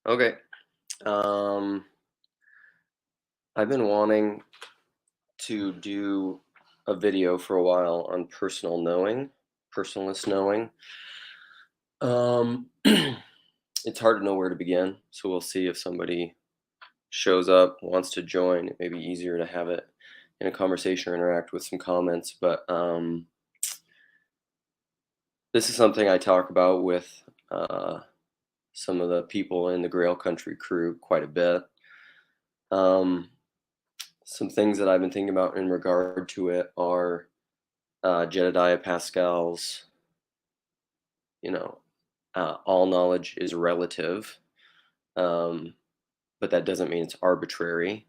Okay. Um, I've been wanting to do a video for a while on personalist knowing. It's hard to know where to begin, so we'll see if somebody shows up, wants to join. It may be easier to have it in a conversation or interact with some comments, but this is something I talk about with some of the people in the Grail Country crew quite a bit. Um, some things that I've been thinking about in regard to it are Jedediah Pascal's, you know, all knowledge is relative, um, but that doesn't mean it's arbitrary.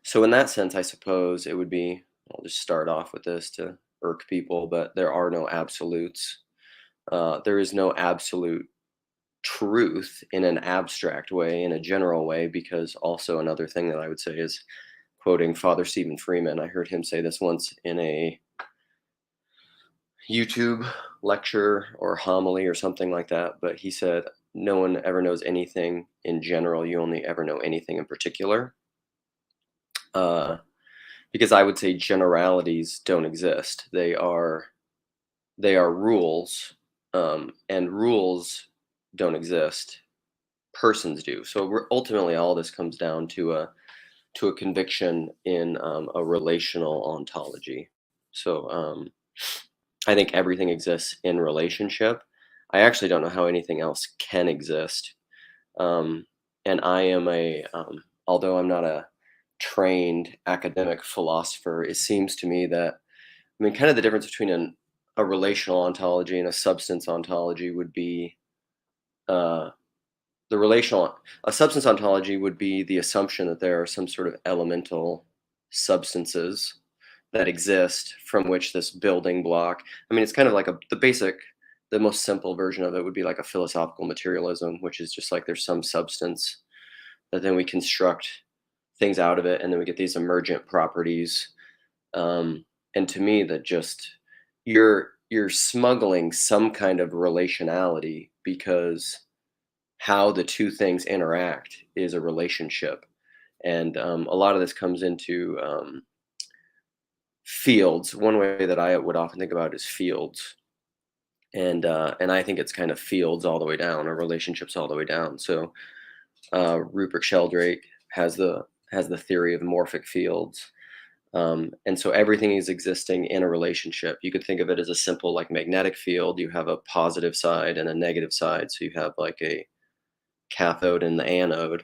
So, in that sense, I suppose it would be, I'll just start off with this to irk people, but there are no absolutes. There is no absolute truth in an abstract way, in a general way, because also another thing that I would say is quoting Father Stephen Freeman. I heard him say this once in a YouTube lecture or homily or something like that, but he said, no one ever knows anything in general. You only ever know anything in particular. Uh, because I would say generalities don't exist. They are rules, and rules don't exist. Persons do. So ultimately, all this comes down to a conviction in a relational ontology. So I think everything exists in relationship. I actually don't know how anything else can exist. Um, and I am although I'm not a trained academic philosopher, it seems to me that, I mean, kind of the difference between a relational ontology and a substance ontology would be uh, the relational, a substance ontology would be the assumption that there are some sort of elemental substances that exist from which this building block. I mean, it's kind of like the most simple version of it would be like a philosophical materialism, which is just like there's some substance that then we construct things out of it, and then we get these emergent properties. And to me, that just you're smuggling some kind of relationality, because how the two things interact is a relationship, and a lot of this comes into fields. One way that I would often think about is fields, and I think it's kind of fields all the way down, or relationships all the way down. So Rupert Sheldrake has the theory of morphic fields, and so everything is existing in a relationship. You could think of it as a simple like magnetic field. You have a positive side and a negative side, so you have like a cathode and the anode,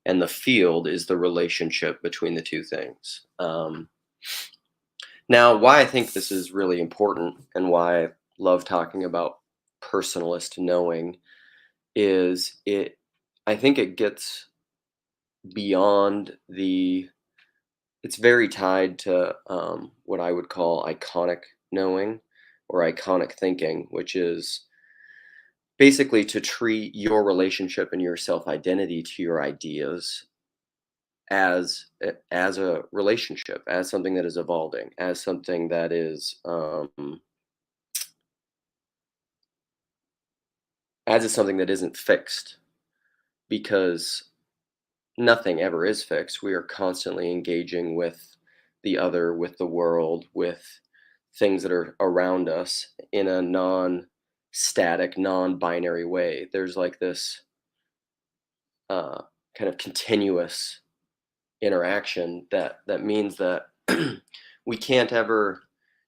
and the field is the relationship between the two things. Now, why I think this is really important and why I love talking about personalist knowing is I think it gets beyond it's very tied to what I would call iconic knowing or iconic thinking, which is basically to treat your relationship and your self identity to your ideas as a relationship, as something that is evolving, as something that is something that isn't fixed, because nothing ever is fixed. We are constantly engaging with the other, with the world, with things that are around us in a non-static, non-binary way. There's like this uh, kind of continuous interaction that means that we can't ever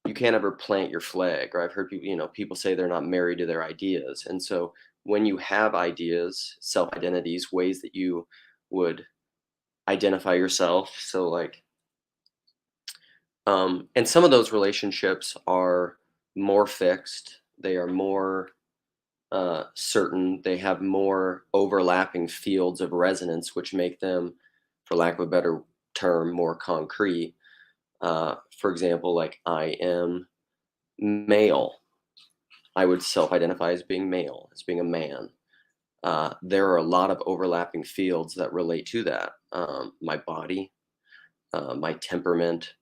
you can't ever plant your flag. Or I've heard people say they're not married to their ideas, and so when you have ideas, self identities, ways that you would identify yourself, so like and some of those relationships are more fixed, they are more certain, they have more overlapping fields of resonance, which make them, for lack of a better term, more concrete. For example, like I am male. I would self identify as being male, as being a man. There are a lot of overlapping fields that relate to that. My body, my temperament,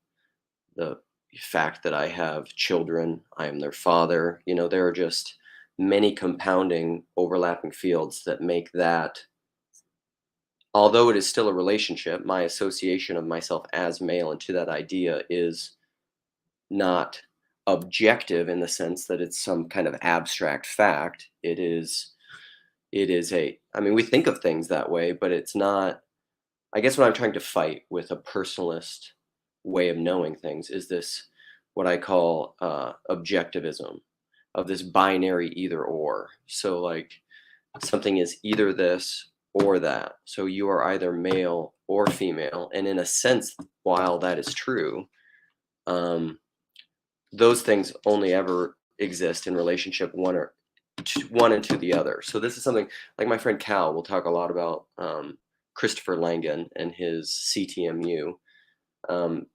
the fact that I have children, I am their father. There are just many compounding, overlapping fields that make that although it is still a relationship, my association of myself as male into that idea is not objective in the sense that it's some kind of abstract fact. It is a, I mean, we think of things that way, but it's not. I guess what I'm trying to fight with a personalist way of knowing things is this, what I call objectivism, of this binary either or. So, like, something is either this or that. So, you are either male or female. And in a sense, while that is true, um, those things only ever exist in relationship one and to the other. So this is something like my friend Cal will talk a lot about Christopher Langan and his CTMU. Um,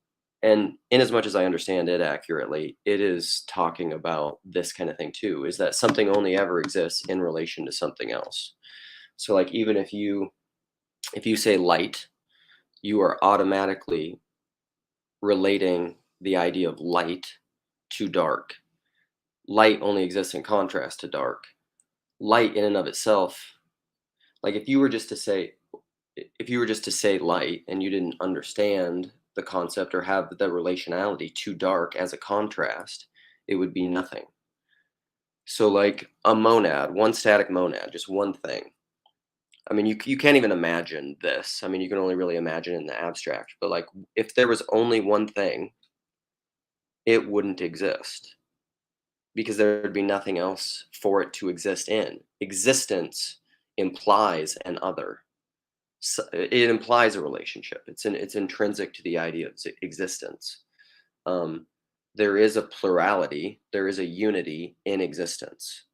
and in as much as I understand it accurately, it is talking about this kind of thing too, is that something only ever exists in relation to something else. So like even if you say light, you are automatically relating the idea of light to dark. Light only exists in contrast to dark. Light in and of itself, like if you were just to say light and you didn't understand the concept or have the relationality to dark as a contrast, it would be nothing. So like a monad, one static monad, just one thing. I mean, you can't even imagine this. I mean, you can only really imagine it in the abstract. But like, if there was only one thing, it wouldn't exist because there would be nothing else for it to exist in. Existence implies an other. It implies a relationship. It's intrinsic to the idea of existence. Um, there is a plurality. There is a unity in existence.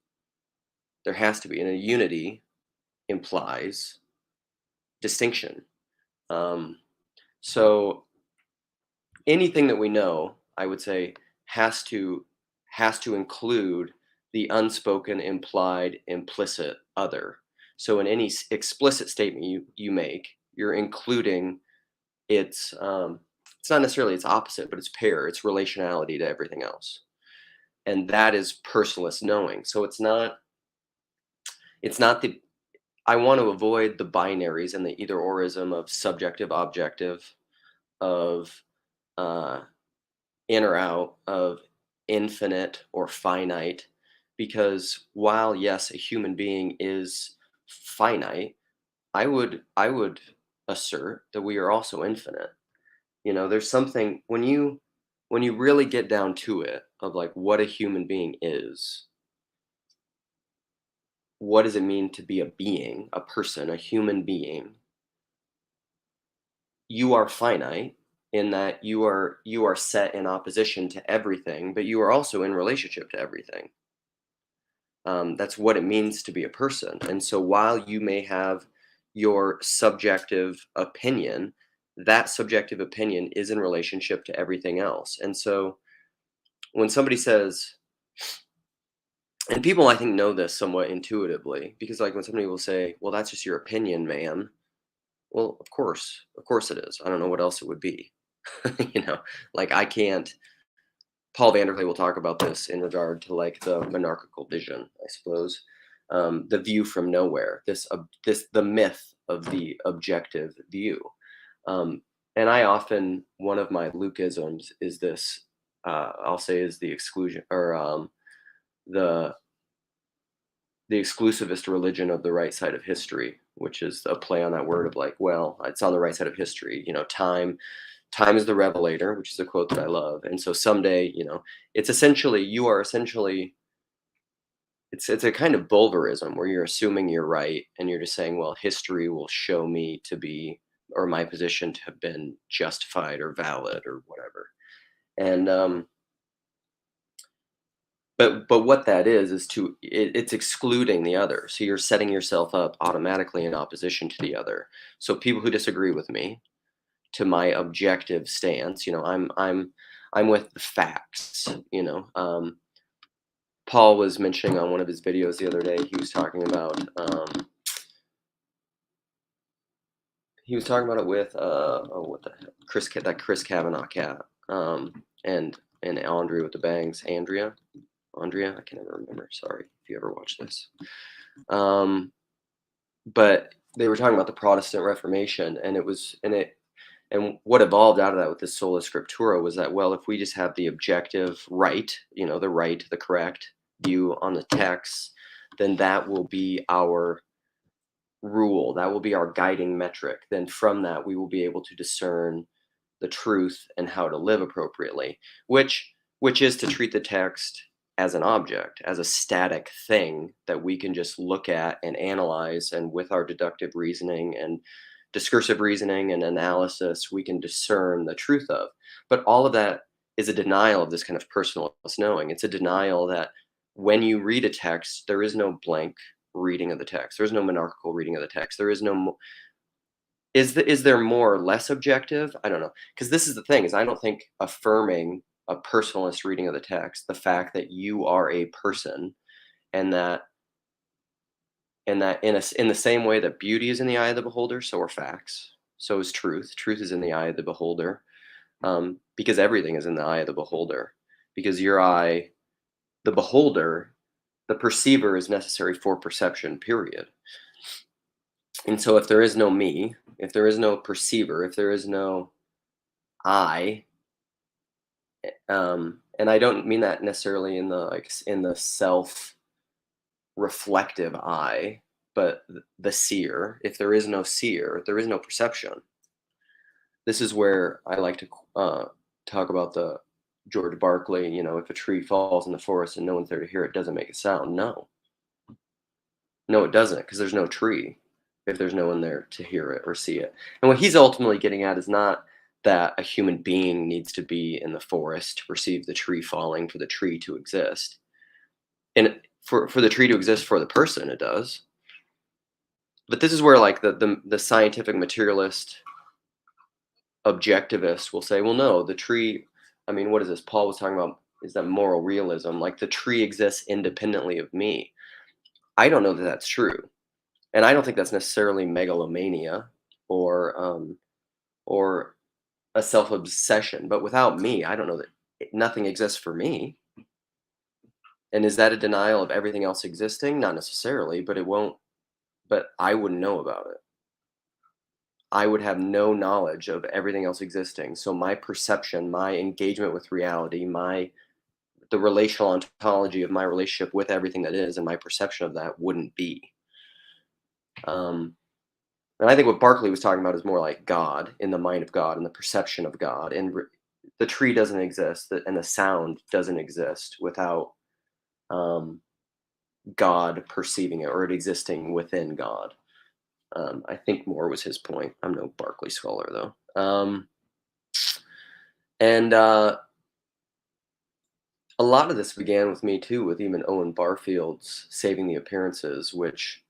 There has to be, and a unity implies distinction. Um, so anything that we know, I would say, has to include the unspoken, implied, implicit other. So in any explicit statement you make, you're including it's not necessarily its opposite, but it's pair, it's relationality to everything else. And that is personalist knowing. So it's not the I want to avoid the binaries and the either orism of subjective, objective, of uh, in or out, of infinite or finite, because while yes, a human being is finite, I would assert that we are also infinite. There's something when you really get down to it of like what a human being is, what does it mean to be a being, a person, a human being? You are finite in that you are set in opposition to everything, but you are also in relationship to everything. That's what it means to be a person. And so while you may have your subjective opinion, that subjective opinion is in relationship to everything else. And so when somebody says, and people I think know this somewhat intuitively, because like when somebody will say, well, that's just your opinion, man. Well, of course it is. I don't know what else it would be. you know, like I can't. Paul Vanderlei will talk about this in regard to like the monarchical vision, I suppose, the view from nowhere, this the myth of the objective view. Um, and I often one of my Lukeisms is this. I'll say is the exclusion or the the exclusivist religion of the right side of history, which is a play on that word of like, well, it's on the right side of history. Time is the revelator, which is a quote that I love. And so someday, it's essentially you are essentially it's a kind of bulverism where you're assuming you're right and you're just saying, well, history will show me to be or my position to have been justified or valid or whatever. And but what that is it's excluding the other. So you're setting yourself up automatically in opposition to the other. So people who disagree with me, to my objective stance, I'm with the facts. Paul was mentioning on one of his videos the other day, he was talking about it with what the heck, that Chris Kavanaugh cat, and Andrea with the bangs, Andrea, I can never remember. Sorry if you ever watch this. But they were talking about the Protestant Reformation, and what evolved out of that with this sola scriptura was that, well, if we just have the objective right, the correct view on the text, then that will be our rule, that will be our guiding metric. Then from that, we will be able to discern the truth and how to live appropriately, which is to treat the text as an object, as a static thing that we can just look at and analyze, and with our deductive reasoning and discursive reasoning and analysis, we can discern the truth of. But all of that is a denial of this kind of personalist knowing. It's a denial that when you read a text, there is no blank reading of the text. There's no monarchical reading of the text. There is no is there more or less objective? I don't know. Because this is the thing, is I don't think affirming a personalist reading of the text, the fact that you are a person, and that in the same way that beauty is in the eye of the beholder, so are facts. So is truth. Truth is in the eye of the beholder, because everything is in the eye of the beholder. Because your eye, the beholder, the perceiver is necessary for perception, period. And so if there is no me, if there is no perceiver, if there is no I, and I don't mean that necessarily in the self reflective I, but the seer, if there is no seer, there is no perception. This is where I like to talk about the George Berkeley, if a tree falls in the forest and no one's there to hear it, doesn't make a sound. No, it doesn't, because there's no tree if there's no one there to hear it or see it. And what he's ultimately getting at is not that a human being needs to be in the forest to perceive the tree falling for the tree to exist. And for the tree to exist for the person, it does. But this is where, like, the scientific materialist objectivist will say, well, no, the tree, I mean, what is this? Paul was talking about, is that moral realism, like the tree exists independently of me. I don't know that that's true. And I don't think that's necessarily megalomania or a self-obsession. But without me, I don't know that nothing exists for me. And is that a denial of everything else existing? Not necessarily, but I wouldn't know about it. I would have no knowledge of everything else existing. So my perception, my engagement with reality, the relational ontology of my relationship with everything that is, and my perception of that wouldn't be. And I think what Berkeley was talking about is more like God, in the mind of God and the perception of God. And the tree doesn't exist, and the sound doesn't exist without God perceiving it, or it existing within God. I think more was his point. I'm no Berkeley scholar, though. And a lot of this began with me, too, with even Owen Barfield's Saving the Appearances, which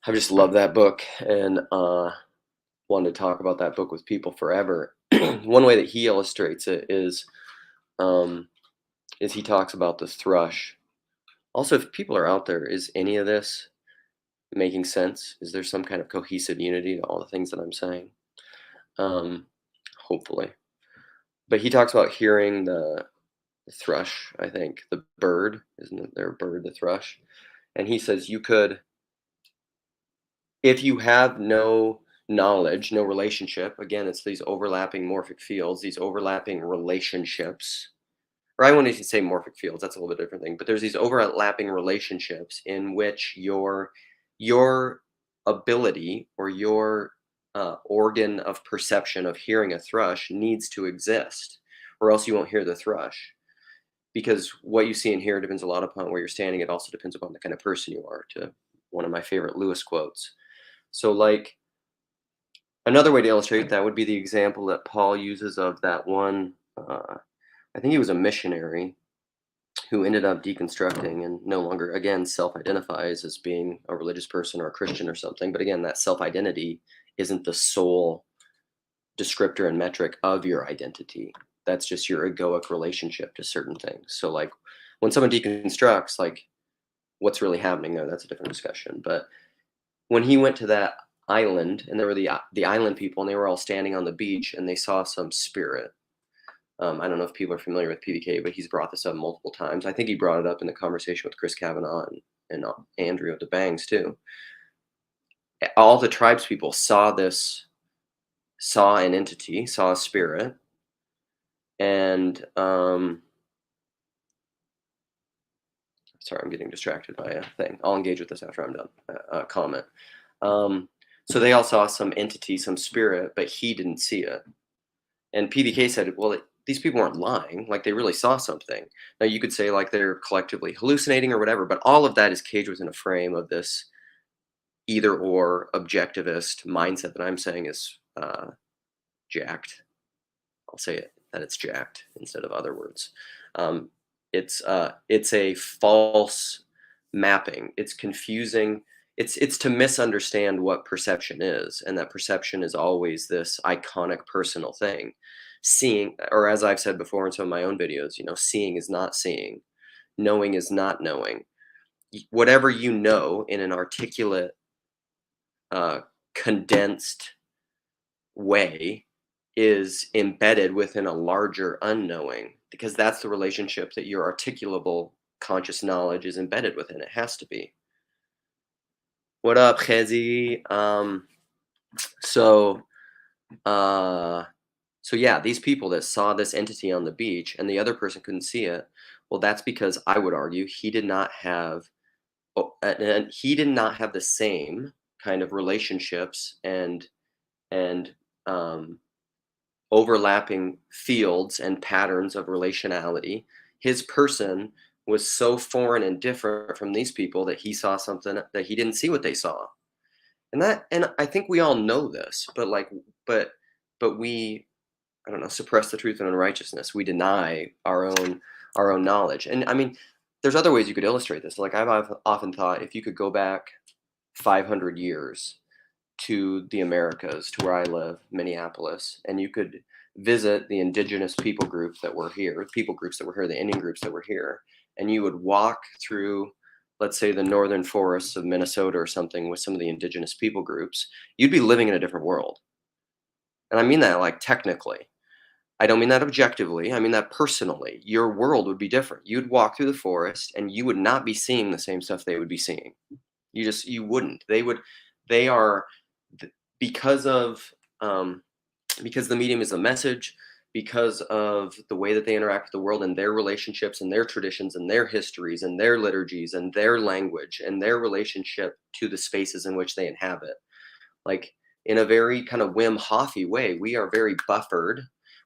I just love that book, and wanted to talk about that book with people forever. One way that he illustrates it is he talks about the thrush. Also, if people are out there, is any of this making sense? Is there some kind of cohesive unity to all the things that I'm saying? Hopefully. But he talks about hearing the thrush, I think, the bird, isn't it their bird, the thrush? And he says you could, if you have no knowledge, no relationship, again, it's these overlapping morphic fields, these overlapping relationships, or I wouldn't even say morphic fields, that's a little bit different thing, but there's these overlapping relationships in which your ability, or your organ of perception of hearing a thrush needs to exist, or else you won't hear the thrush. Because what you see and hear depends a lot upon where you're standing. It also depends upon the kind of person you are, to one of my favorite Lewis quotes. So, like, another way to illustrate that would be the example that Paul uses of that one, I think he was a missionary who ended up deconstructing and no longer, again, self-identifies as being a religious person or a Christian or something. But again, that self-identity isn't the sole descriptor and metric of your identity. That's just your egoic relationship to certain things. So, like, when someone deconstructs, like, what's really happening there, that's a different discussion. But when he went to that island, and there were the island people, and they were all standing on the beach, and they saw some spirit. I don't know if people are familiar with PDK, but he's brought this up multiple times. I think he brought it up in the conversation with Chris Kavanaugh and Andrew at the Bangs too. All the tribes people saw an entity, saw a spirit, and sorry, I'm getting distracted by a thing. I'll engage with this after I'm done. Comment. Um, so they all saw some entity, some spirit, but he didn't see it. And PDK said, well, these people weren't lying. Like they really saw something. Now you could say like they're collectively hallucinating or whatever, but all of that is caged within a frame of this either or objectivist mindset that I'm saying is jacked. I'll say it that it's jacked instead of other words. Um, it's a false mapping. It's confusing. It's to misunderstand what perception is, and that perception is always this iconic personal thing. Seeing, or as I've said before in some of my own videos, seeing is not seeing, knowing is not knowing. Whatever you know in an articulate, uh, condensed way is embedded within a larger unknowing because that's the relationship that your articulable conscious knowledge is embedded within. It has to be. What up, Khezi? So, uh, so yeah, these people that saw this entity on the beach and the other person couldn't see it. Well, that's because I would argue he did not have, and he did not have the same kind of relationships and um, overlapping fields and patterns of relationality. His person was so foreign and different from these people that he saw something that he didn't see what they saw. And I think we all know this, but but we, I don't know, suppress the truth and unrighteousness. We deny our own knowledge. And I mean, there's other ways you could illustrate this. Like I've often thought if you could go back 500 years to the Americas, to where I live, Minneapolis, and you could visit the indigenous people groups that were here, the Indian groups that were here, and you would walk through, let's say, the northern forests of Minnesota or something with some of the indigenous people groups, you'd be living in a different world. And I mean that like technically. I don't mean that objectively. I mean that personally. Your world would be different. You'd walk through the forest and you would not be seeing the same stuff they would be seeing. You wouldn't. They are because of because the medium is a message, because of the way that they interact with the world and their relationships and their traditions and their histories and their liturgies and their language and their relationship to the spaces in which they inhabit. Like in a very kind of Wim Hof-y way, we are very buffered.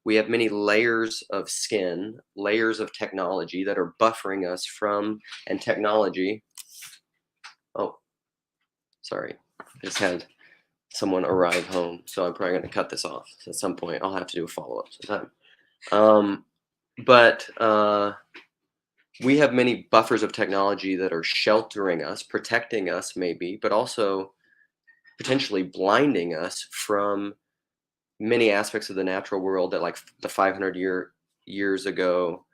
We have many layers of skin, layers of technology that are buffering us from, and technology. Oh, sorry. I just had someone arrive home, so I'm probably going to cut this off. So at some point, I'll have to do a follow-up sometime. But we have many buffers of technology that are sheltering us, protecting us maybe, but also potentially blinding us from many aspects of the natural world that like the 500 years ago.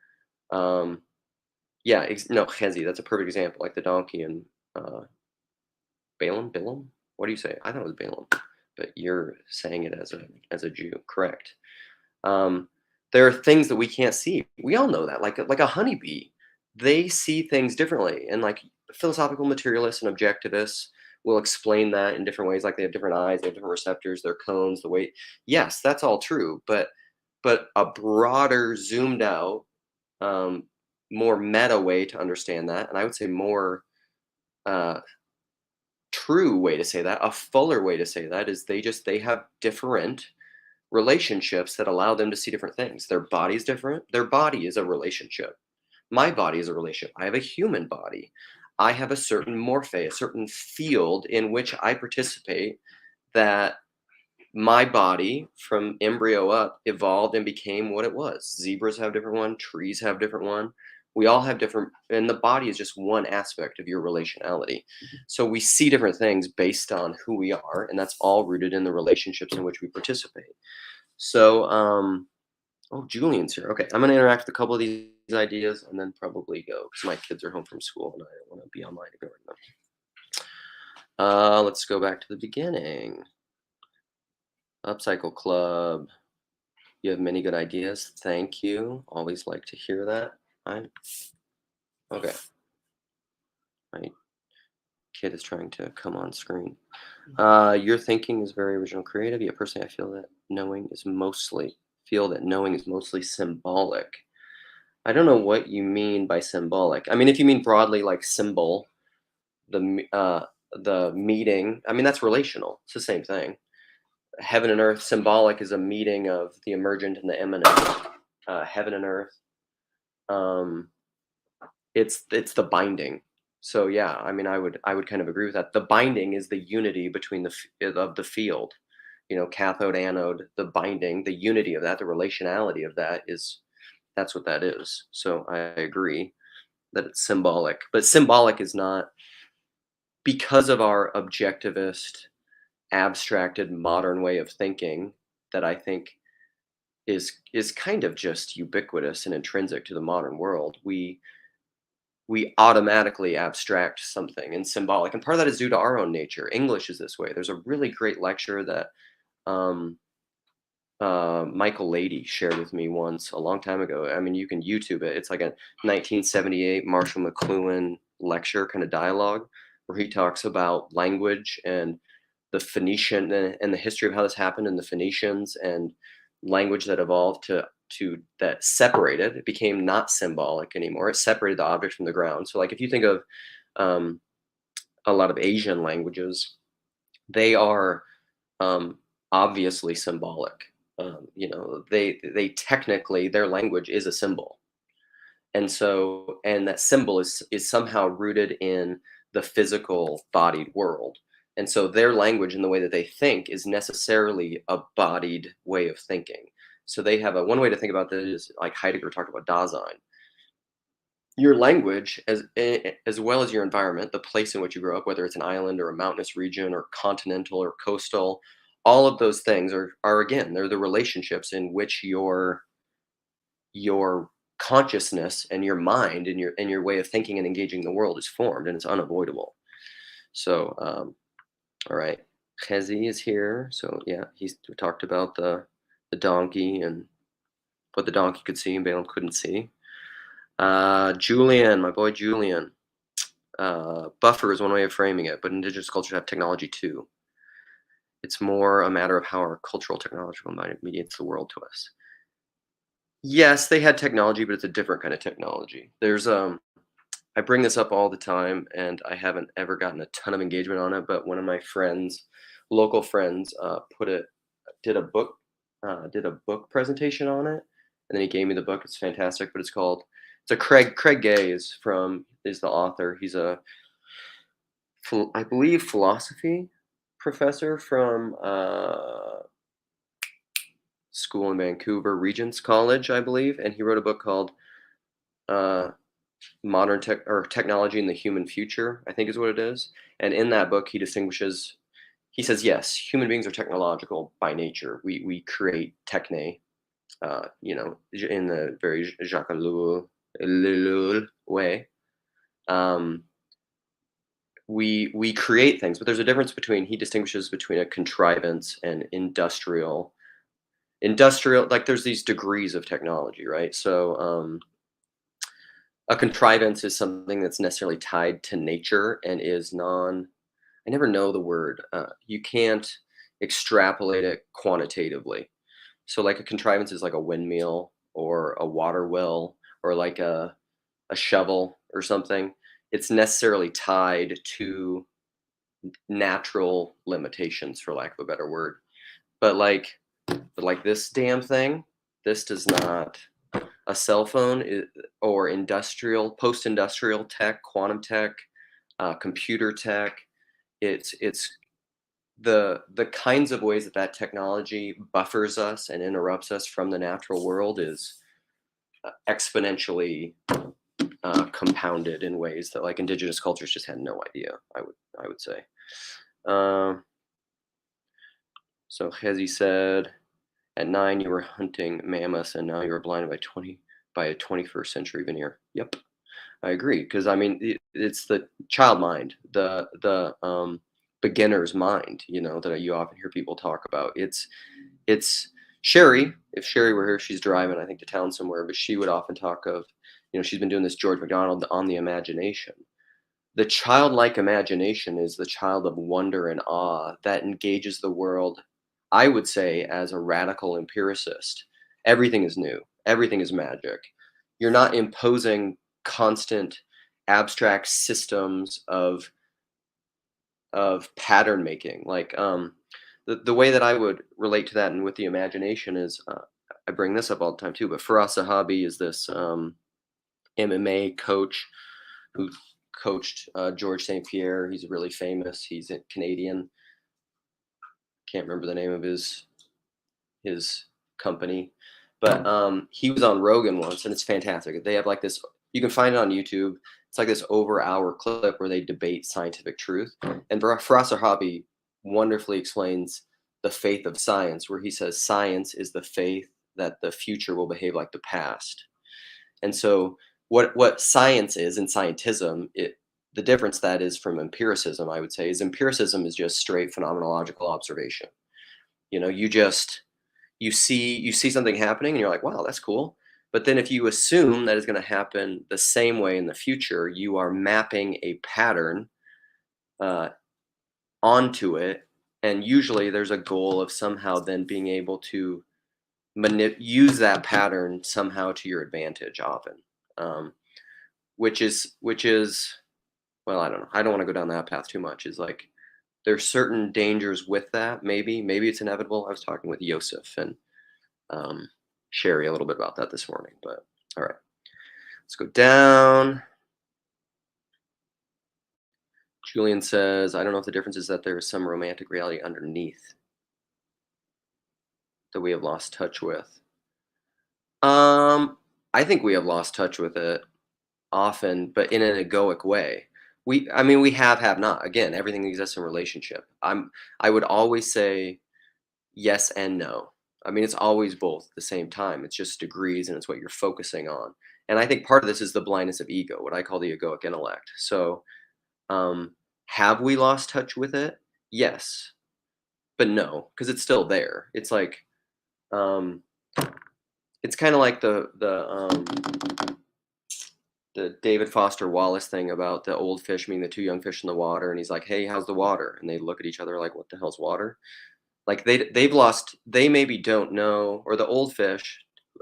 Yeah, no, Chezi, that's a perfect example, like the donkey and Balaam? What do you say? I thought it was Balaam, but you're saying it as a Jew, correct? Um, there are things that we can't see. We all know that, like a honeybee, they see things differently, and like philosophical materialists and objectivists will explain that in different ways. Like they have different eyes, they have different receptors, their cones, the weight. Yes, that's all true, but a broader, zoomed out, um, more meta way to understand that, and I would say more uh, true way to say that, a fuller way to say that is they have different relationships that allow them to see different things. Their body's different. Their body is a relationship. My body is a relationship. I have a human body. I have a certain morphe, a certain field in which I participate that my body from embryo up evolved and became what it was. Zebras have different one, trees have different one. We all have different, and the body is just one aspect of your relationality. So we see different things based on who we are, and that's all rooted in the relationships in which we participate. So, oh, Julian's here. Okay, I'm gonna interact with a couple of these ideas and then probably go because my kids are home from school and I don't want to be online ignoring them. Let's go back to the beginning. Upcycle Club. You have many good ideas. Thank you. Always like to hear that. Okay. Right. Kid is trying to come on screen. Your thinking is very original, creative. Yet personally, I feel that knowing is mostly symbolic. I don't know what you mean by symbolic. I mean, if you mean broadly, like symbol, the meeting. I mean, that's relational. It's the same thing. Heaven and earth, symbolic is a meeting of the emergent and the immanent. Heaven and earth. Um, it's the binding. So yeah, I mean, I would kind of agree with that. The binding is the unity between of the field. Cathode, anode, the binding, the unity of that, the relationality of that is that's what that is. So I agree that it's symbolic, but symbolic is not because of our objectivist, abstracted modern way of thinking that I think is kind of just ubiquitous and intrinsic to the modern world. We automatically abstract something and symbolic, and part of that is due to our own nature. English is this way. There's a really great lecture that um, Michael Lady shared with me once a long time ago. I mean, you can YouTube it. It's like a 1978 Marshall McLuhan lecture kind of dialogue where he talks about language and the Phoenician and the history of how this happened in the Phoenicians and language that evolved to that separated. It became not symbolic anymore. It separated the object from the ground. So, like if you think of um, a lot of Asian languages, they are um, obviously symbolic. They technically their language is a symbol, and that symbol is somehow rooted in the physical bodied world. And so their language and the way that they think is necessarily a bodied way of thinking. So they have a one way to think about this is like Heidegger talked about Dasein. Your language, as well as your environment, the place in which you grow up, whether it's an island or a mountainous region or continental or coastal, all of those things are again, they're the relationships in which your consciousness and your mind and your way of thinking and engaging the world is formed, and it's unavoidable. So, all right, Chezi is here. So yeah, he's we talked about the donkey and what the donkey could see and Balaam couldn't see. Julian, my boy Julian. Buffer is one way of framing it, but indigenous cultures have technology too. It's more a matter of how our cultural technological mind mediates the world to us. Yes, they had technology, but it's a different kind of technology. I bring this up all the time, and I haven't ever gotten a ton of engagement on it. But one of my friends, local friends, did a book, did a book presentation on it, and then he gave me the book. It's fantastic, but it's a Craig Gay is the author. He's I believe philosophy professor from school in Vancouver, Regent's College, I believe, and he wrote a book called uh, modern tech or technology in the human future, I think is what it is. And in that book, he says, yes, human beings are technological by nature. We create techne, in the very Jacques Ellul way. We create things, but there's a difference he distinguishes between a contrivance and industrial, like there's these degrees of technology, right? So a contrivance is something that's necessarily tied to nature and is I never know the word. You can't extrapolate it quantitatively. So, like a contrivance is like a windmill or a water well or like a shovel or something. It's necessarily tied to natural limitations, for lack of a better word. But like this damn thing, this does not. A cell phone or post-industrial tech, quantum tech, computer tech. It's the kinds of ways that technology buffers us and interrupts us from the natural world is exponentially compounded in ways that like indigenous cultures just had no idea. I would say. Um, so Hezi said, at 9 you were hunting mammoths, and now you are blinded by a 21st century veneer. Yep. I agree, because I mean it's the child mind, the beginner's mind, that you often hear people talk about. It's Sherry. If Sherry were here, she's driving, I think, to town somewhere, but she would often talk of, she's been doing this George MacDonald on the imagination. the childlike imagination is the child of wonder and awe that engages the world, I would say, as a radical empiricist. Everything is new, everything is magic. You're not imposing constant abstract systems of pattern making. The way that I would relate to that and with the imagination is, I bring this up all the time too, but Faraz Sahabi is this MMA coach who coached George St. Pierre. He's really famous. He's a Canadian. Can't remember the name of his company, but he was on Rogan once, and it's fantastic. They have like this. You can find it on YouTube. It's like this over hour clip where they debate scientific truth. And Faraz Sahabi wonderfully explains the faith of science, where he says science is the faith that the future will behave like the past. And so what science is and scientism, the difference that is from empiricism, I would say, is empiricism is just straight phenomenological observation. You know, you see something happening and you're like, wow, that's cool. But then if you assume that is going to happen the same way in the future, you are mapping a pattern uh, onto it. And usually there's a goal of somehow then being able to use that pattern somehow to your advantage often. Um, which is well, I don't know. I don't want to go down that path too much. Is like there's certain dangers with that. Maybe it's inevitable. I was talking with Yosef and Sherry a little bit about that this morning. But all right, let's go down. Julian says, I don't know if the difference is that there is some romantic reality underneath that we have lost touch with. I think we have lost touch with it often, but in an egoic way. I mean, we have not. Again, everything exists in relationship. I would always say yes and no. I mean, it's always both at the same time. It's just degrees and it's what you're focusing on. And I think part of this is the blindness of ego, what I call the egoic intellect. So, have we lost touch with it? Yes, but no, because it's still there. It's like, um, it's kind of like the David Foster Wallace thing about the old fish meeting the two young fish in the water, and he's like, "Hey, how's the water?" And they look at each other like, "What the hell's water?" Like they've lost. They maybe don't know, or the old fish.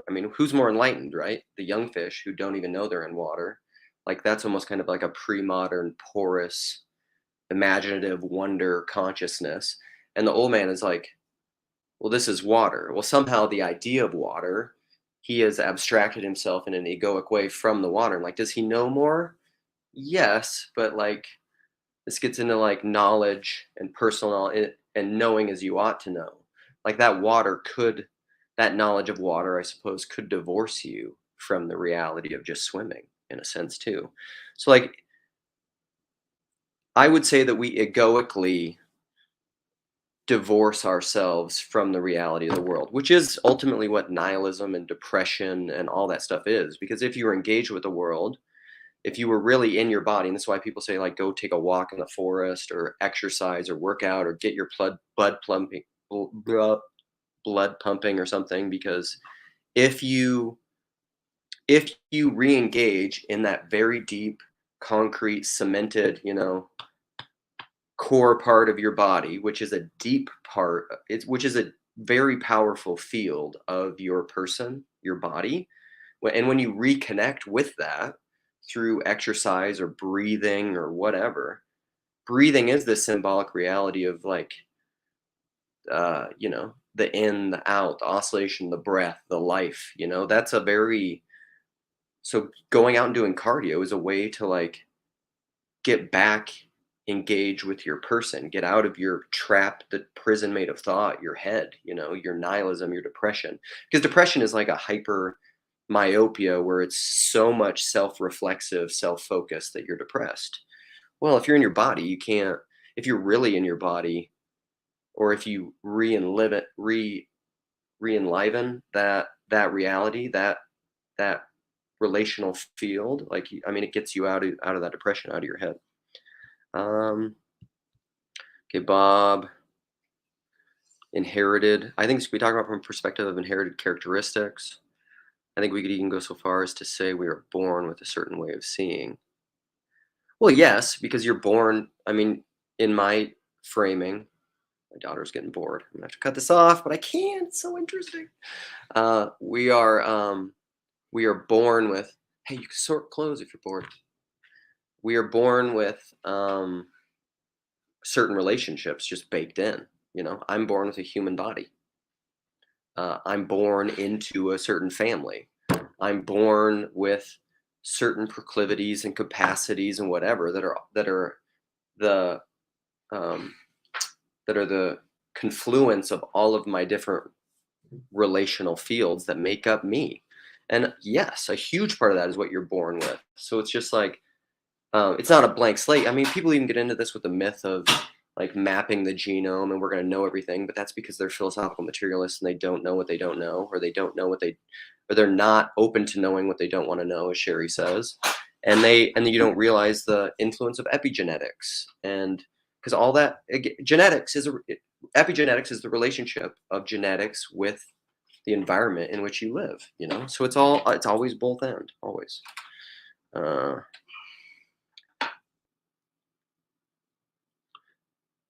I mean, who's more enlightened, right? The young fish who don't even know they're in water. Like that's almost kind of like a pre-modern, porous, imaginative wonder consciousness. And the old man is like, well, this is water. Well, somehow the idea of water, he has abstracted himself in an egoic way from the water. Like, does he know more? Yes, but like this gets into like knowledge and personal knowledge and knowing as you ought to know. Like that knowledge of water, I suppose, could divorce you from the reality of just swimming in a sense too. So like I would say that we egoically divorce ourselves from the reality of the world, which is ultimately what nihilism and depression and all that stuff is. Because if you were engaged with the world, if you were really in your body, and that's why people say, like, go take a walk in the forest or exercise or work out or get your blood pumping or something, because if you if you re-engage in that very deep, concrete, cemented, core part of your body, which is a deep part, which is a very powerful field of your person, your body. And when you reconnect with that through exercise or breathing or whatever, breathing is this symbolic reality of like, the in, the out, the oscillation, the breath, the life. That's a very so going out and doing cardio is a way to like get back engage with your person, get out of your trap, the prison made of thought, your head, your nihilism, your depression, because depression is like a hyper myopia where it's so much self-reflexive, self-focused that you're depressed. Well, if you're in your body, you can't. If you're really in your body, or if you re-enliven that reality, that relational field, like, I mean, it gets you out of that depression, out of your head. Okay, Bob. Inherited. I think we talk about from a perspective of inherited characteristics. I think we could even go so far as to say we are born with a certain way of seeing. Well, yes, because you're born. I mean, in my framing, my daughter's getting bored. I'm gonna have to cut this off, but I can't. It's so interesting. Uh, we are um, we are born with. Hey, you can sort clothes if you're bored. We are born with certain relationships just baked in. I'm born with a human body. I'm born into a certain family. I'm born with certain proclivities and capacities and whatever the um, that are the confluence of all of my different relational fields that make up me. And yes, a huge part of that is what you're born with. So it's just like it's not a blank slate. I mean, people even get into this with the myth of like mapping the genome and we're going to know everything, but that's because they're philosophical materialists and they don't know what they don't know, or they don't know what they, or they're not open to knowing what they don't want to know, as Sherry says. And then you don't realize the influence of epigenetics, and because all that genetics is epigenetics is the relationship of genetics with the environment in which you live. So it's always both end, always. Uh,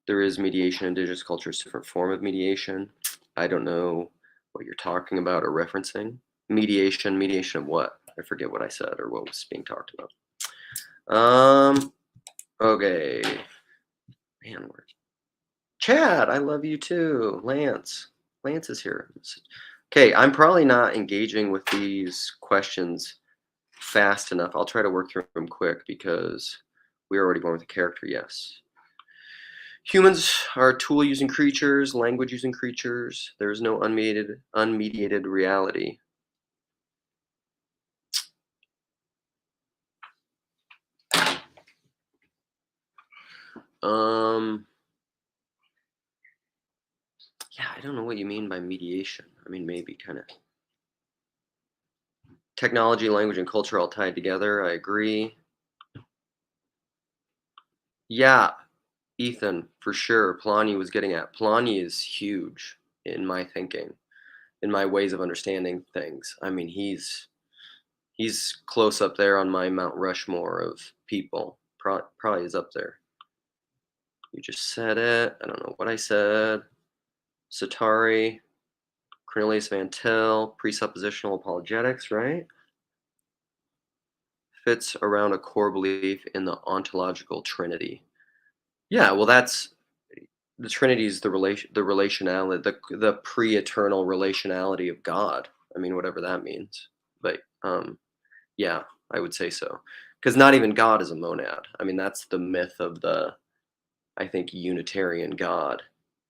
There is mediation in indigenous cultures, different form of mediation. I don't know what you're talking about or referencing. Mediation of what? I forget what I said or what was being talked about. Okay. Man, Chad, I love you too. Lance is here. Okay, I'm probably not engaging with these questions fast enough. I'll try to work through them quick because we're already going with the character, yes. Humans are tool-using creatures, language-using creatures. There's no unmediated reality. Um, yeah, I don't know what you mean by mediation. I mean, maybe kind of technology, language, and culture all tied together. I agree. Yeah, Ethan, for sure. Polanyi was getting at. Polanyi is huge in my thinking, in my ways of understanding things. I mean, he's close up there on my Mount Rushmore of people. Probably is up there. You just said it. I don't know what I said. Satari, Cornelius Van Til, presuppositional apologetics, right? Fits around a core belief in the ontological trinity. Yeah, well, that's the Trinity is the relationality, the pre-eternal relationality of God. I mean, whatever that means. But yeah, I would say so. Because not even God is a monad. I mean, that's the myth of the, I think, Unitarian God.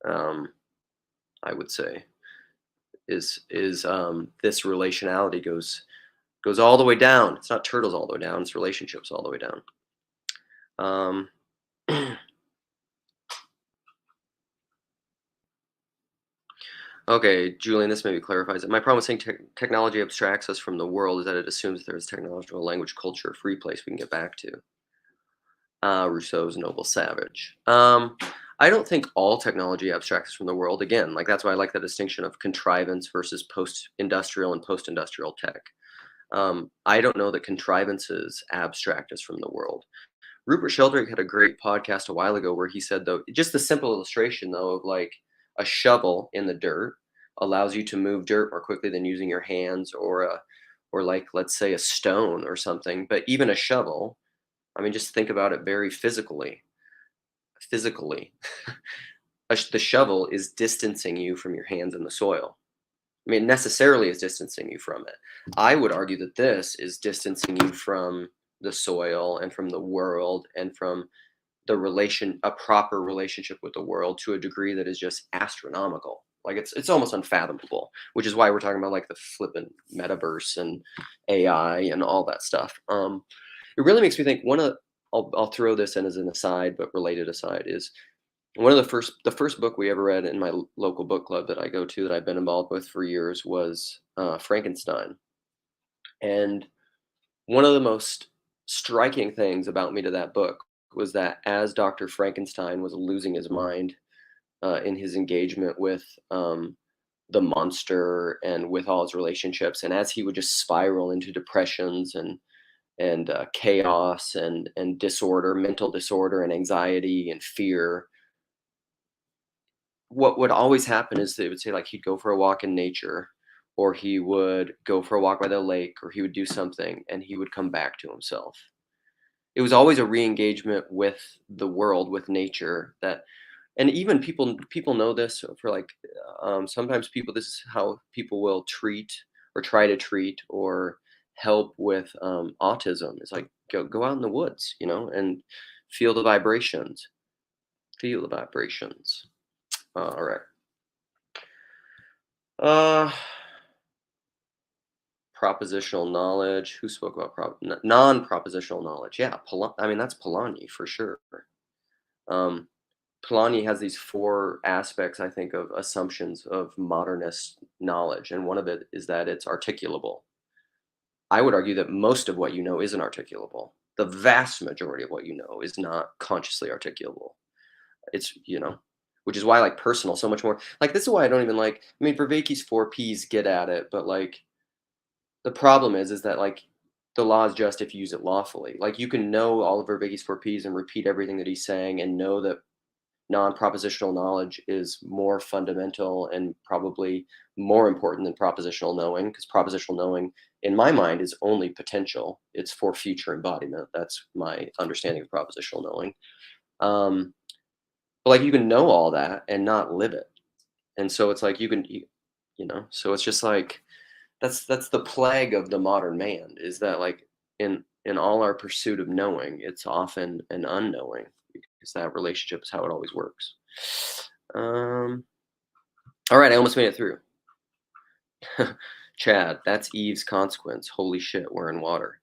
Um, I would say is this relationality goes all the way down. It's not turtles all the way down. It's relationships all the way down. Um, okay, Julian, this maybe clarifies it. My problem with saying technology abstracts us from the world is that it assumes there is technological language, culture, free place we can get back to. Rousseau's Noble Savage. I don't think all technology abstracts us from the world. Again, like that's why I like the distinction of contrivance versus post-industrial and post-industrial tech. I don't know that contrivances abstract us from the world. Rupert Sheldrake had a great podcast a while ago where he said, though, just the simple illustration, though, of like a shovel in the dirt allows you to move dirt more quickly than using your hands, or like, let's say, a stone or something. But even a shovel, I mean, just think about it very physically. Physically, the shovel is distancing you from your hands in the soil. I mean, necessarily is distancing you from it. I would argue that this is distancing you from the soil and from the world and from a proper relationship with the world to a degree that is just astronomical. Like it's almost unfathomable, which is why we're talking about like the flippant metaverse and AI and all that stuff. It really makes me think. I'll throw this in as an aside, but related aside is one of the first book we ever read in my local book club that I go to that I've been involved with for years was Frankenstein. And one of the most striking things about me to that book was that as Dr. Frankenstein was losing his mind in his engagement with the monster and with all his relationships, and as he would just spiral into depressions and and chaos and disorder, mental disorder and anxiety and fear, what would always happen is they would say like he'd go for a walk in nature, or he would go for a walk by the lake, or he would do something and he would come back to himself. It was always a re-engagement with the world, with nature, that and even people know this for like sometimes people this is how people will treat or try to treat or help with autism. It's like go out in the woods, and feel the vibrations. Feel the vibrations. All right. Uh, Propositional knowledge. Who spoke about non-propositional knowledge? Yeah, I mean that's Polanyi for sure. Um, Polanyi has these four aspects, I think, of assumptions of modernist knowledge, and one of it is that it's articulable. I would argue that most of what you know isn't articulable. The vast majority of what you know is not consciously articulable. It's, which is why I like personal so much more. Like this is why I don't even like. I mean, Vervaeke's four P's get at it, but like the problem is that like the law is just if you use it lawfully. Like you can know all of Vervaeke's four P's and repeat everything that he's saying and know that non-propositional knowledge is more fundamental and probably more important than propositional knowing, because propositional knowing in my mind is only potential. It's for future embodiment. That's my understanding of propositional knowing. um but like you can know all that and not live it, and so it's like so it's just like that's the plague of the modern man, is that like in all our pursuit of knowing, it's often an unknowing, because that relationship is how it always works. um all right, I almost made it through. Chad, that's Eve's consequence. Holy shit, we're in water.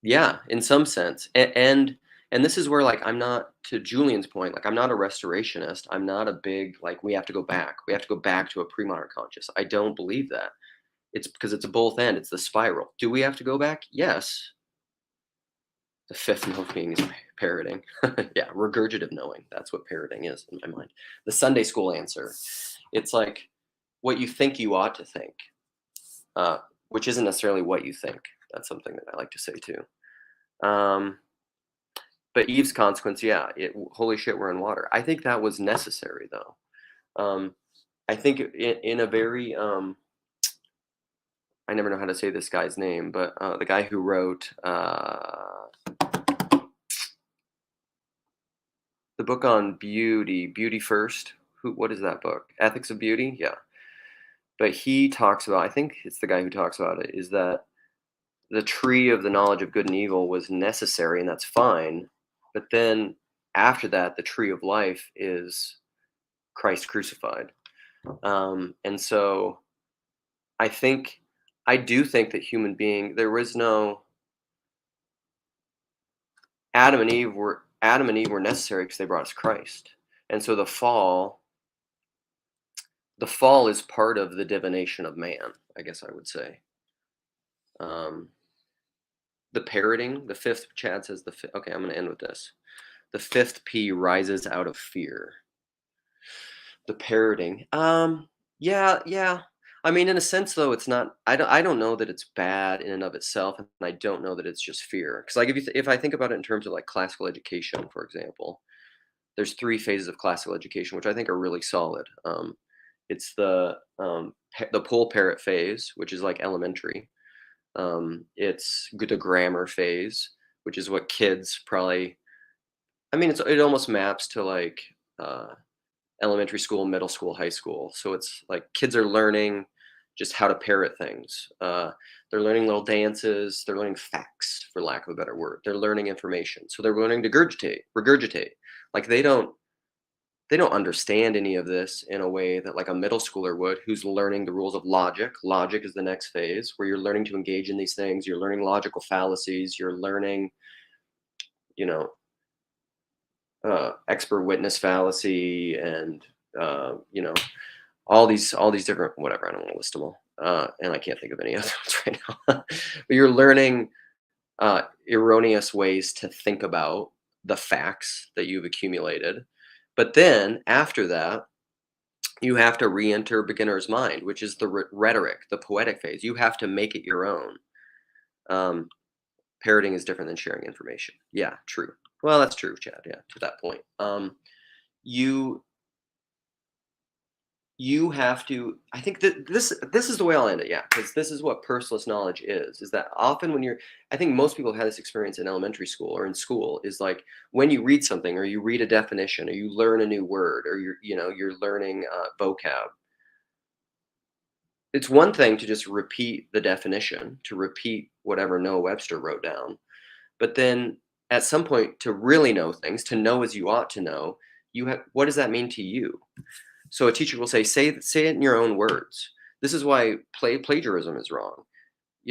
Yeah, in some sense. And this is where like I'm not, to Julian's point, like I'm not a restorationist. I'm not a big like we have to go back. We have to go back to a pre-modern conscious. I don't believe that. It's because it's a both end. It's the spiral. Do we have to go back? Yes. The fifth no being is parroting. Yeah, regurgitative knowing. That's what parroting is in my mind. The Sunday school answer. It's like what you think you ought to think, uh, which isn't necessarily what you think. That's something that I like to say too. Um, but Eve's consequence, yeah, holy shit, we're in water. I think that was necessary though. Um, I think in a very I never know how to say this guy's name, but the guy who wrote the book on beauty, Beauty First. What is that book? Ethics of Beauty? Yeah. But he talks about, I think it's the guy who talks about it, is that the tree of the knowledge of good and evil was necessary, and that's fine. But then after that, the tree of life is Christ crucified. And so I think, I do think that there was no, Adam and Eve were necessary because they brought us Christ. And so the fall is part of the divination of man, I guess I would say. Um, the parroting, the fifth, Chad says okay, I'm going to end with this. The fifth P rises out of fear. The parroting. Yeah, yeah. I mean, in a sense, though, it's not. I don't know that it's bad in and of itself, and I don't know that it's just fear. Because, like, if I think about it in terms of like classical education, for example, there's three phases of classical education, which I think are really solid. It's the pull parrot phase, which is like elementary. It's the grammar phase, which is what kids probably. I mean, it almost maps to like elementary school, middle school, high school. So it's like kids are learning just how to parrot things. They're learning little dances. They're learning facts, for lack of a better word. They're learning information. So they're learning to regurgitate. Like they don't understand any of this in a way that like a middle schooler would, who's learning the rules of logic. Logic is the next phase where you're learning to engage in these things. You're learning logical fallacies. You're learning, you know, expert witness fallacy, and all these different whatever. I don't want to list them all, and I can't think of any other ones right now. But you're learning erroneous ways to think about the facts that you've accumulated. But then after that, you have to re-enter beginner's mind, which is the rhetoric, the poetic phase. You have to make it your own. Um, Parroting is different than sharing information. Yeah, true. Well, that's true, Chad. Yeah, to that point. You you have to. I think that this is the way I'll end it. Yeah, because this is what personalist knowledge is that often when you're, I think most people have had this experience in elementary school or in school, is like when you read something or you read a definition or you learn a new word or you're learning vocab. It's one thing to just repeat the definition, to repeat whatever Noah Webster wrote down. But then at some point, to really know things, to know as you ought to know, you have, what does that mean to you? So a teacher will say it in your own words. This is why plagiarism is wrong,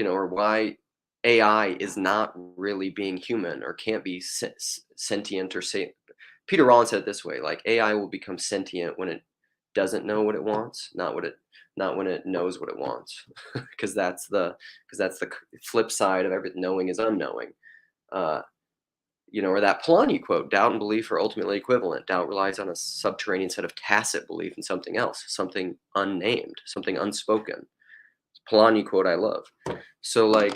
or why AI is not really being human or can't be sentient or say. Peter Rollins said it this way, like AI will become sentient when it doesn't know what it wants, not when it knows what it wants, because that's the flip side of everything. Knowing is unknowing. Uh, or that Polanyi quote, doubt and belief are ultimately equivalent. Doubt relies on a subterranean set of tacit belief in something else, something unnamed, something unspoken. Polanyi quote I love. So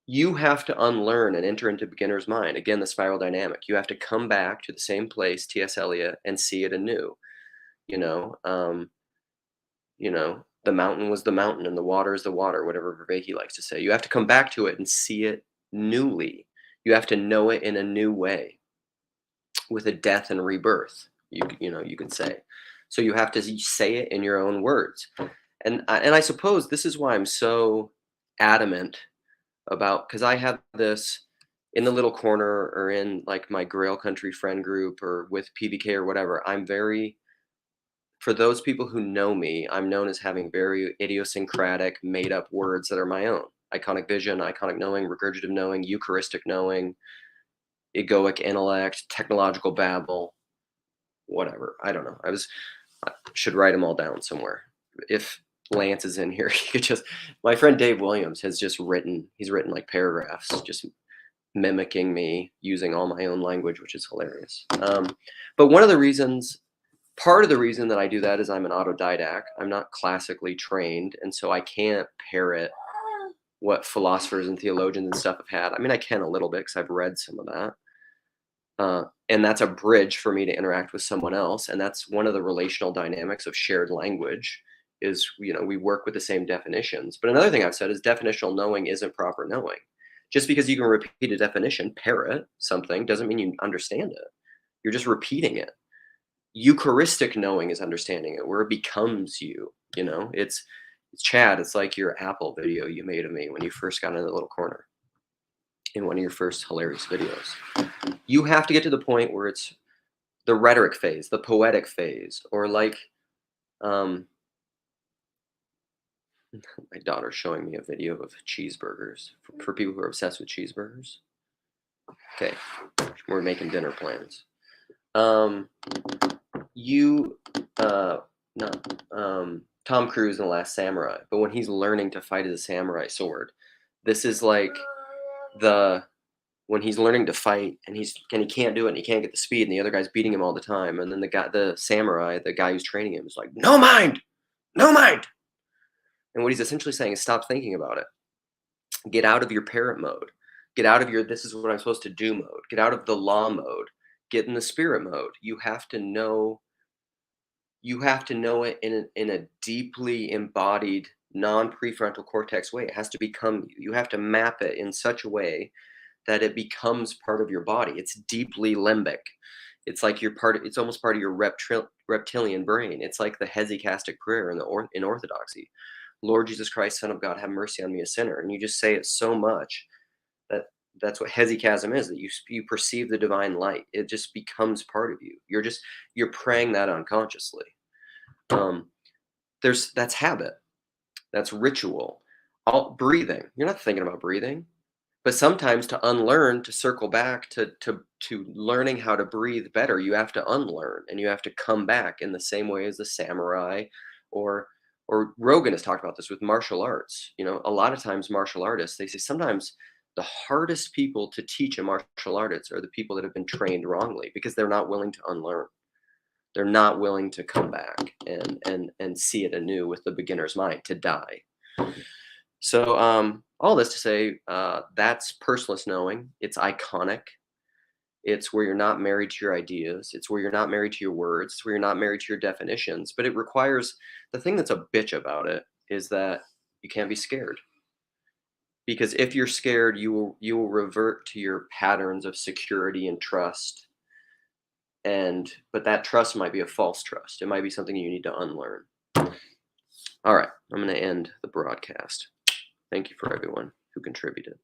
you have to unlearn and enter into beginner's mind. Again, the spiral dynamic. You have to come back to the same place, T.S. Eliot, and see it anew. You know, um, the mountain was the mountain and the water is the water, whatever Vervaeke likes to say. You have to come back to it and see it newly. You have to know it in a new way with a death and rebirth, you could say. So you have to say it in your own words. And I suppose this is why I'm so adamant about, because I have this in the little corner or in like my Grail Country friend group or with PVK or whatever. I'm very, for those people who know me, I'm known as having very idiosyncratic, made up words that are my own. Iconic vision, iconic knowing, regurgitative knowing, Eucharistic knowing, egoic intellect, technological babble, whatever. I don't know. I should write them all down somewhere. If Lance is in here, he could just. My friend Dave Williams has just written. He's written like paragraphs, just mimicking me using all my own language, which is hilarious. But part of the reason that I do that is I'm an autodidact. I'm not classically trained, and so I can't parrot what philosophers and theologians and stuff have had. I mean, I can a little bit because I've read some of that. And that's a bridge for me to interact with someone else. And that's one of the relational dynamics of shared language is, we work with the same definitions. But another thing I've said is definitional knowing isn't proper knowing. Just because you can repeat a definition, parrot something, doesn't mean you understand it. You're just repeating it. Eucharistic knowing is understanding it, where it becomes you. It's Chad. It's like your Apple video you made of me when you first got in the little corner in one of your first hilarious videos. You have to get to the point where it's the rhetoric phase, the poetic phase, or like, my daughter's showing me a video of cheeseburgers for people who are obsessed with cheeseburgers. Okay, we're making dinner plans. Not Tom Cruise in The Last Samurai, but when he's learning to fight as a samurai sword, this is like when he's learning to fight and he can't do it and he can't get the speed and the other guy's beating him all the time, and then the samurai, the guy who's training him, is like, no mind, no mind. And what he's essentially saying is stop thinking about it. Get out of your parrot mode. Get out of your this is what I'm supposed to do mode. Get out of the law mode. Get in the spirit mode. You have to know it in a deeply embodied non-prefrontal cortex way. It has to become you. You have to map it in such a way that it becomes part of your body. It's deeply limbic. It's like it's almost part of your reptilian brain. It's like the hesychastic prayer in Orthodoxy. Lord Jesus Christ, Son of God, have mercy on me, a sinner. And you just say it so much that that's what hesychasm is, that you perceive the divine light. It just becomes part of you. You're praying that unconsciously. That's habit. That's ritual. Breathing. You're not thinking about breathing. But sometimes to unlearn, to circle back to learning how to breathe better, you have to unlearn and you have to come back in the same way as the samurai or Rogan has talked about this with martial arts. A lot of times martial artists, they say sometimes the hardest people to teach a martial artist are the people that have been trained wrongly because they're not willing to unlearn. They're not willing to come back and see it anew with the beginner's mind, to die. So All this to say, that's personalist knowing. It's iconic. It's where you're not married to your ideas. It's where you're not married to your words. It's where you're not married to your definitions. But it requires the thing that's a bitch about it is that you can't be scared. Because if you're scared, you will revert to your patterns of security and trust. And but that trust might be a false trust. It might be something you need to unlearn. All right, I'm going to end the broadcast. Thank you for everyone who contributed.